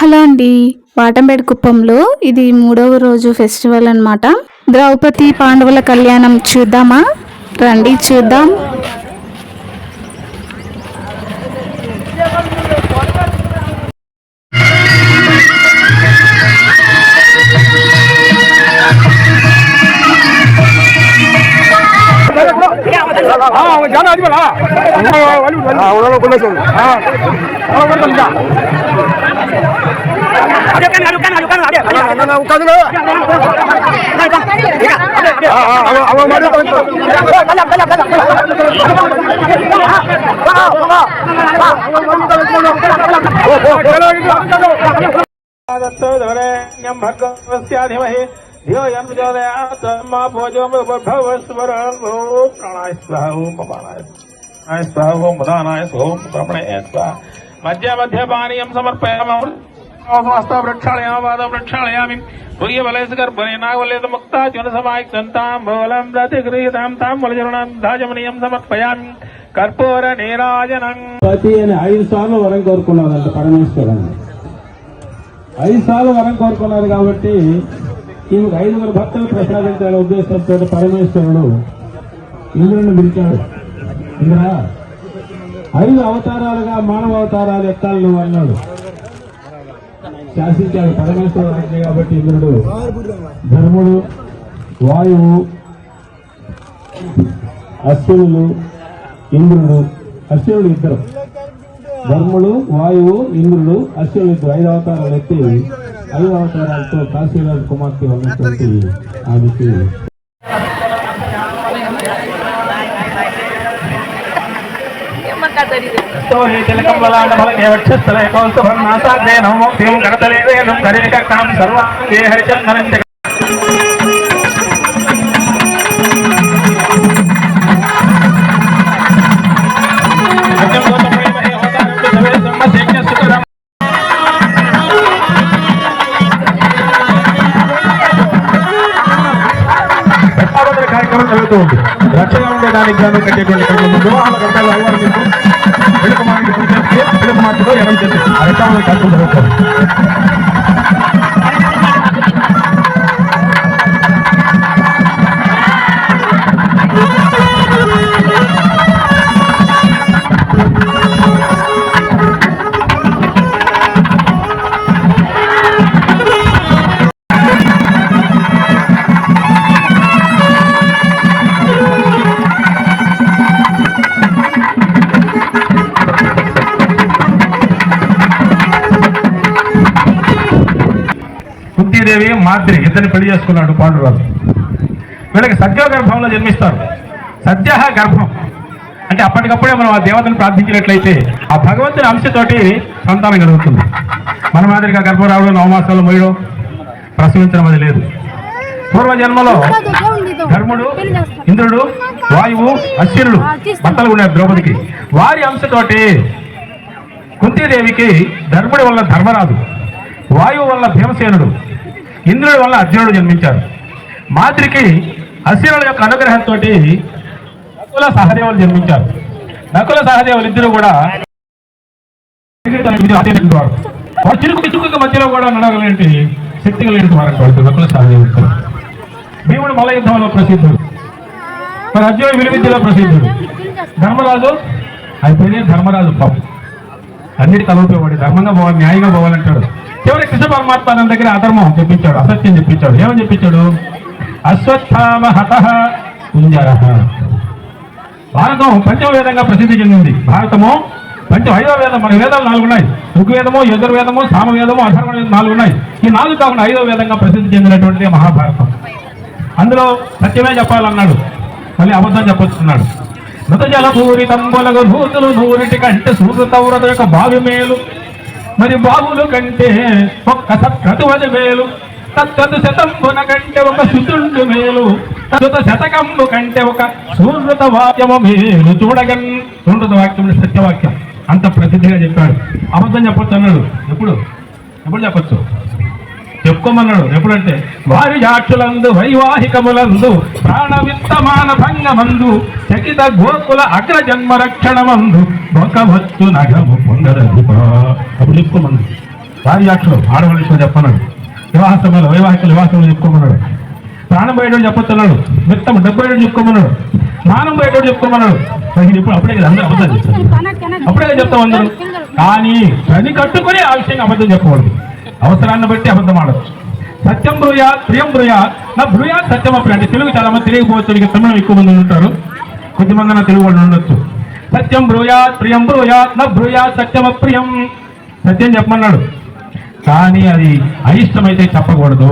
Hello అండి, వాటంబేడు కుప్పంలో ఇది 3వ రోజు ఫెస్టివల్ అన్నమాట. ద్రౌపది పాండవుల కళ్యాణం చూద్దామా? రండి చూద్దాం. మధ్య మధ్య పానీయం సమర్పయామి. వృక్షాళయావాదం వృక్షాళయామి పుయ్యవలయస్ గర్భనే నాగవలేత ముక్తా జ్వన సమాయుక్తంతాం మూలం ప్రతిగృహీతాం తాంబూలచరణం ధాజమనీయం సమర్పయామి. కర్పూర నీరాజనం. పతి అని 5 సార్లు వరం కోరుకున్నారంట పరమేశ్వరుని. 5 సార్లు వరం కోరుకున్నారు కాబట్టి ఈమెకు 5 భక్తులు ప్రసాదించాలనే ఉద్దేశంతో పరమేశ్వరుడు ఇంద్రుడిని పిలిచాడు. ఇంద్ర 5 అవతారాలుగా మానవ అవతారాలు ఎత్తాలను అన్నాడు. శాసించాడు పరమేశ్వరుడు ఆజ్ఞ కాబట్టి ఇంద్రుడు ధర్ముడు, వాయువు, అశ్వినులు, ఇంద్రుడు, అశ్వినుడు ఇద్దరు, ధర్ముడు, వాయువు, ఇంద్రుడు, అశ్వినుడు ఇద్దరు 5 అవతారాలు ఎత్తి 5 అవతారాలతో కాశీరాజు కుమార్తె ఉన్నటువంటి ఆమెకి కార్యక్రమం జరుగుతూ ఉంది. రక్షగా ఉండేదానికి గాను కట్టేటువంటి వివాహాల గంటలు పిలుపుమాటలో ఎడం చేసి రక్షణ కార్యక్రమం జరుగుతుంది. కుంతీదేవి, మాద్రి ఇద్దరిని పెళ్లి చేసుకున్నాడు పాండురాజు. వీళ్ళకి సద్య గర్భంలో జన్మిస్తారు. సద్య గర్భం అంటే అప్పటికప్పుడే మనం ఆ దేవతను ప్రార్థించినట్లయితే ఆ భగవంతుని అంశతోటి సంతానం కలుగుతుంది. మన మాదిరిగా గర్భం రావడం, 9 మాసాలు మొయ్యడం, ప్రసవించడం అది లేదు. పూర్వజన్మలో ధర్ముడు, ఇంద్రుడు, వాయువు, అశ్వినుడు భర్తలు ఉన్నారు ద్రౌపదికి. వారి అంశతోటి కుంతీదేవికి ధర్ముడి వల్ల ధర్మరాజు, వాయువు వల్ల భీమసేనుడు, ఇంద్రుడి వల్ల అర్జునుడు జన్మించారు. మాద్రికి అశ్వినుల యొక్క అనుగ్రహంతో నకుల సహదేవులు జన్మించారు. నకుల సహదేవులు ఇద్దరు కూడా వారు చిరుకు మధ్యలో కూడా నడగలేంటి శక్తి కలిగిన వారు నకుల సహదేవులు. భీముడు మల్ల యుద్ధంలో ప్రసిద్ధుడు, మరి అర్జునుడు విలువిద్యలో ప్రసిద్ధుడు. ధర్మరాజు అయిపోయిన ధర్మరాజు పాపం అన్నిటి కలుపుకోవాడు, ధర్మంగా పోవాలి, న్యాయంగా పోవాలంటాడు. చివరి కృష్ణ పరమాత్మ తన దగ్గర అధర్మం చెప్పించాడు, అసత్యం చెప్పించాడు. ఏమని చెప్పించాడు? అశ్వత్థామ హతః కుంజరః. భారతం పంచమవేదంగా ప్రసిద్ధి చెందింది. భారతము 5వ వేదం. మన వేదాలు 4 ఉన్నాయి. ఋగ్వేదము, యజుర్వేదము, సామవేదము, అథర్వవేదం 4 ఉన్నాయి. ఈ 4 కాకుండా 5వ వేదంగా ప్రసిద్ధి చెందినటువంటిది మహాభారతం. అందులో సత్యమే చెప్పాలన్నాడు, మళ్ళీ అబద్ధం చెప్పొస్తున్నాడు. మృత జలపూరి తంబులకు భూతులు 100 కంటే సూర్యతౌరత యొక్క బావి మేలు, మరి బావులు కంటే ఒక్క సత్క్రతువది మేలు, తత్తు శతంబున కంటే ఒక శుద్ధుండు మేలు, తత్తుత శతకంబు కంటే ఒక సూర్యత వాక్యము మేలు చూడగన్. సూర్యత వాక్యం సత్యవాక్యం అంత ప్రసిద్ధిగా చెప్పాడు. అబద్ధం చెప్పొచ్చు అన్నాడు. ఎప్పుడు చెప్పొచ్చు? చెప్పుకోమన్నాడు. ఎప్పుడంటే వారి జాక్షులందు వైవాహికములందు ప్రాణవిత్తమాన భంగమందు చకిత గోకుల అగ్రజన్మ రక్షణమందు ఒక వచ్చు నగము పొందరదు. అప్పుడు చెప్పుకోమన్నాడు. భార్యాక్షులు ఆడవాళ్ళ విషయం చెప్పన్నాడు, వివాహ సమయంలో వివాహంలో చెప్పుకోమన్నాడు, ప్రాణం బయటోడు చెప్పొస్తున్నాడు, మొత్తం డబ్బు బయట చెప్పుకోమన్నాడు, మానం బయటోడు చెప్పుకోమన్నాడు. ఇప్పుడు అప్పుడే కదా అందరూ అబద్ధాలు చెప్తారు, అప్పుడే చెప్తాం అందరూ. కానీ పని కట్టుకొని ఆ విషయంగా అబద్ధం చెప్పకూడదు, అవసరాన్ని బట్టి అబద్ధం ఆడచ్చు. సత్యం బ్రూయాత్ ప్రియం బ్రూయాత్ నా బ్రూయాత్ సత్యం అప్పుడు అంటే తెలుగు చాలా మంది తెలియకపోవచ్చు, ఇక తమిళం ఎక్కువ మంది ఉంటారు, కొద్దిమంది నా తెలుగు వాళ్ళు ఉండొచ్చు. సత్యం బ్రూయాత్ ప్రియం బ్రూయాత్ నా బ్రూయాత్ సత్యం అప్రియం, సత్యం చెప్పమన్నాడు కానీ అది అయిష్టమైతే చెప్పకూడదు.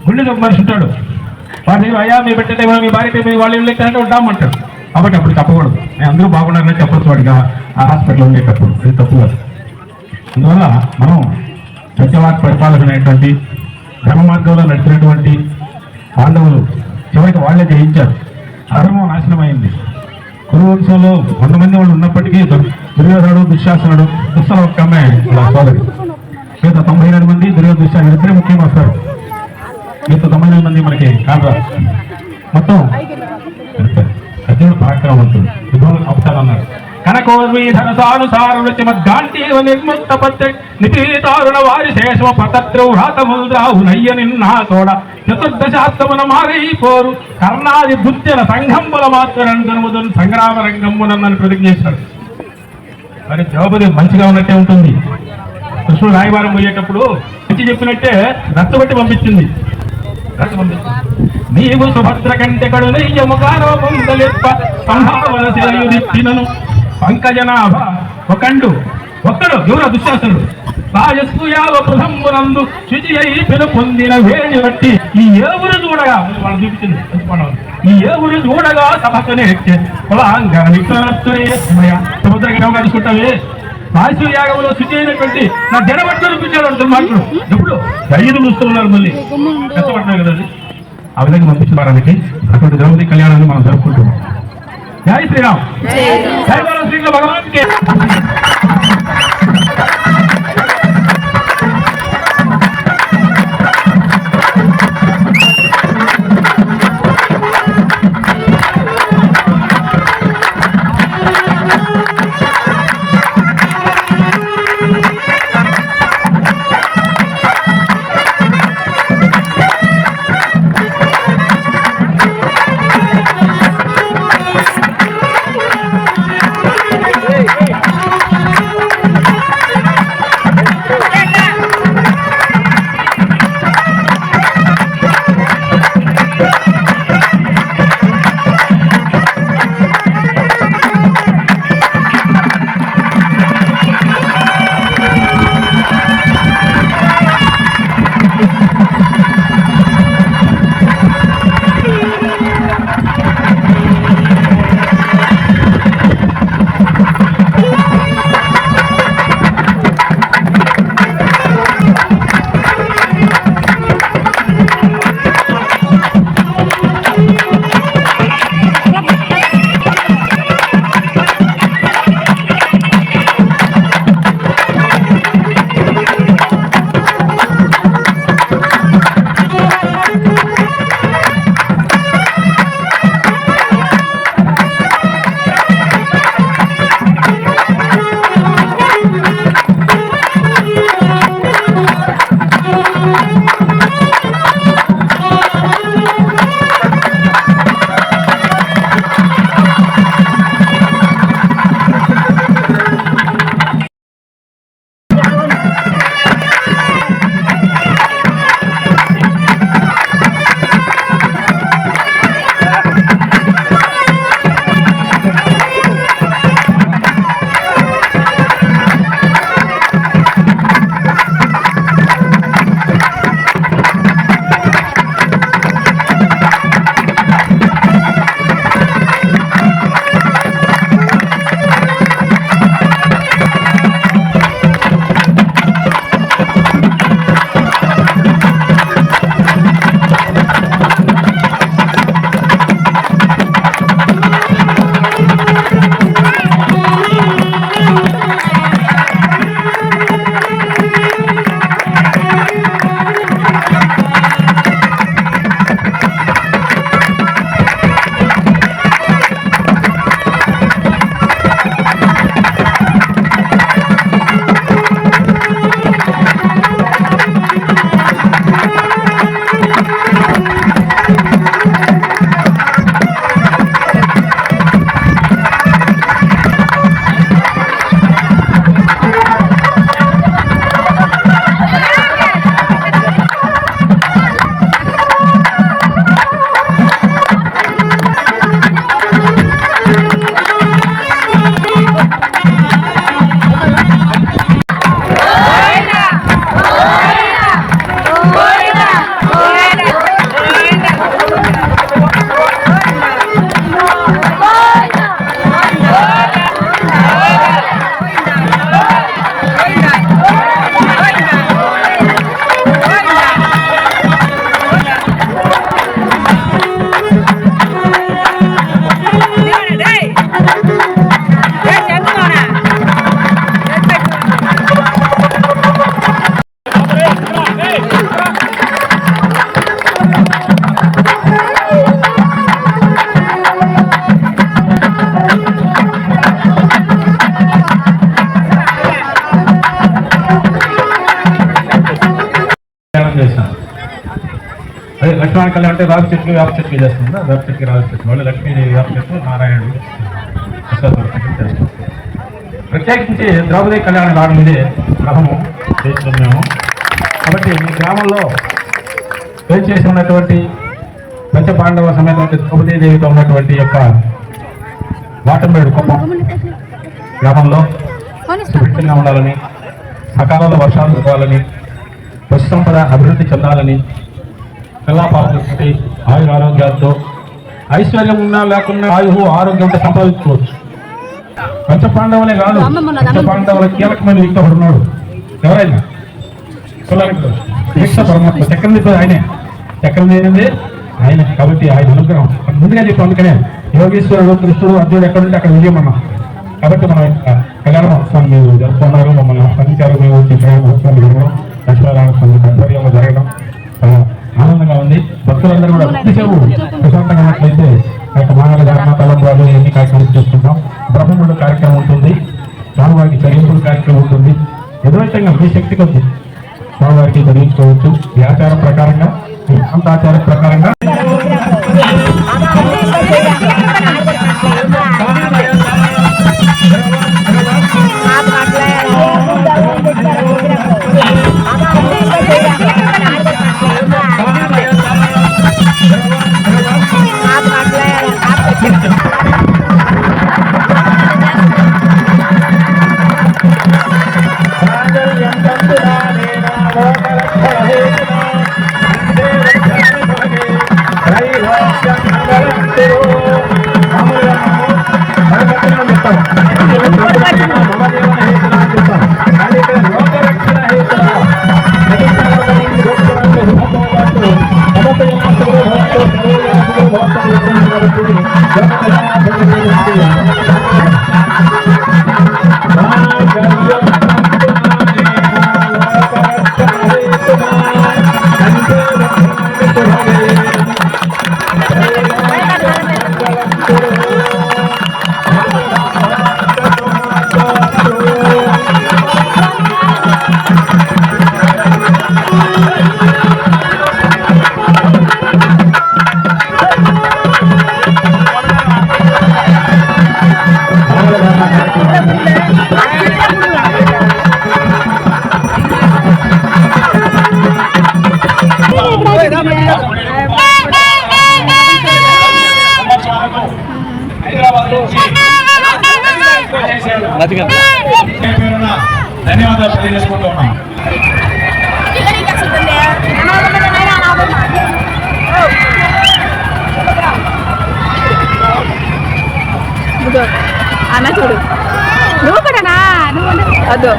గుండె ఒక మనిషి ఉంటాడు, వాడు అయ్యా మీ పెట్టే మీ భార్య మీ వాళ్ళు ఇల్లు ఎక్కడంటే ఉంటామంటాడు, కాబట్టి అప్పుడు చెప్పకూడదు. నేను అందరూ బాగున్నారని చెప్పచ్చు వాడిగా ఆ హాస్పిటల్ ఉండేటప్పుడు, అది తప్పు కాదు. అందువల్ల మనం సత్యవాక్ పరిపాలకులైనటువంటి ధర్మ మార్గంలో నడిచినటువంటి పాండవులు చివరికి వాళ్లే జయించారు, అధర్మం నాశనం అయింది. కురువంశంలో 100 మంది వాళ్ళు ఉన్నప్పటికీ దుర్యోధనుడు దుశ్శాసనుడు దుస్తల ఒక్క అమ్మాయి సోదరి, మిగతా 98 మంది దుర్యోధన దుశ్శాసనుడు ఇద్దరే ముఖ్యంగా వస్తారు, మిగతా 98 మంది మనకి కాదు. మొత్తం అర్జునుడు పరాక్రమవంతుడు, యుద్ధంలో అవసరమన్నారు. కనకోర్వీధనసానుసారుగాంటీవ నిర్ముక్త పత్రి నిపీతారుణ వారి శేషమ పతత్రవు రాతముద్రావు నయ్య నిన్నా తోడ చతుర్దశాస్తమున మారైపోరు కర్ణాది దుర్జన సంఘంబుల మాత్రముదన్ సంగ్రామ రంగమునని ప్రతిజ్ఞ చేశాడు. మరి ద్రౌపది మంచిగా ఉన్నట్టే ఉంటుంది. కృష్ణుడు రాయబారం పోయేటప్పుడు మంచి చెప్పినట్టే రచ్చబట్టి పంపించింది. నీవు సుభద్ర కంటే కడు నెయ్యముగానో పొందలెప్ప సంభావన శిరయుదిచ్చినను పంకజనాభ ఒక్కడు ఎవరో దుశ్శాసనుడు రాజస్కూయావ పృథంబునందు శుచి అయి పెను పొందిన వేణి బట్టి ఈ ఏవురు చూడగా వాళ్ళు చూపించింది, ఈ ఏవురు చూడగా సభకునే కులాంగ విక్రమస్తురే సముద్రకి తీసుకుంటావే రాజసూయాగంలో శుచి అయినటువంటి నా జడబట్టలు చూపించాడు మాటలు. ఎప్పుడు 5 చూస్తున్నారు, మళ్ళీ కష్టపడ్డారు కదా, ఆ విధంగా పంపించారానికి అటువంటి ద్రౌపది కళ్యాణాన్ని మనం జరుపుకుంటున్నాం. జై శ్రీరామ్, జై బలో శ్రీకృష్ణ భగవాన్కి. లక్ష్మణ కళ్యాణం అంటే రావి చెట్లు వేప చెట్లు చేస్తుంది. వేప చెట్టు రావి చెట్లు వాళ్ళు లక్ష్మీదేవి వేప చెట్లు నారాయణుడు చేస్తారు. ప్రత్యేకించి ద్రౌపది కళ్యాణ నాడు మీదే గ్రహము చేస్తున్నాము. కాబట్టి మీ గ్రామంలో వేరు చేసి ఉన్నటువంటి పంచపాండవ సమేతమైన ద్రౌపదీదేవితో ఉన్నటువంటి యొక్క వాటంబేడు కుప్పం గ్రామంలో సుభిక్షంగా ఉండాలని, సకాలంలో వర్షాలు కురవాలని, పశు సంపద అభివృద్ధి చెందాలని, పిల్లాపాపటి ఆయుర ఆరోగ్యాలతో ఐశ్వర్యం ఉన్నా లేకున్నా ఆయువు ఆరోగ్యంతో సంపాదించుకోవచ్చు. పంచపాండవులే కాదు, పంచపాండవుల కీలకమైన వ్యక్తి ఒకడు ఉన్నాడు. ఎవరైనా దీక్ష పరమాత్మ చక్రం ఆయనే, చక్రం ఏంటంటే ఆయన. కాబట్టి ఆయన అనుగ్రహం ముందుగా చెప్పి అందుకనే యోగేశ్వరుడు కృష్ణుడు అర్జునుడు ఎక్కడుంటే అక్కడ విజయం అన్నాం. కాబట్టి మనం కళ్యాణ మహోత్సవాన్ని మీరు జరుపుకున్నారు, మమ్మల్ని ఆహ్వానించారు. మేము మహోత్సవాన్ని జరగడం, లక్ష్మీనారాయణ స్వామి ఆధ్వర్యంలో జరగడం చాలా ఆనందంగా ఉంది. భక్తులందరూ కూడా కొద్దిసేపు ప్రశాంతంగా ఉన్నట్లయితే ఆ యొక్క మానవ ధారణ తలంబ్రాలు ఎన్ని కార్యక్రమాలు చేసుకుంటాం. బ్రహ్మముడు కార్యక్రమం ఉంటుంది, స్వామివారికి చదివింపుడు కార్యక్రమం ఉంటుంది. యథోచితంగా మీ శక్తి కొద్ది స్వామివారికి చదివించుకోవచ్చు. ఈ ఆచారం ప్రకారంగా, ఈ ప్రాంతాచారం ప్రకారంగా ధన్యవాదాలు తెలియజేసుకుంటున్నాం. అన్న చూడు, నువ్వు కూడా నువ్వు వద్దు.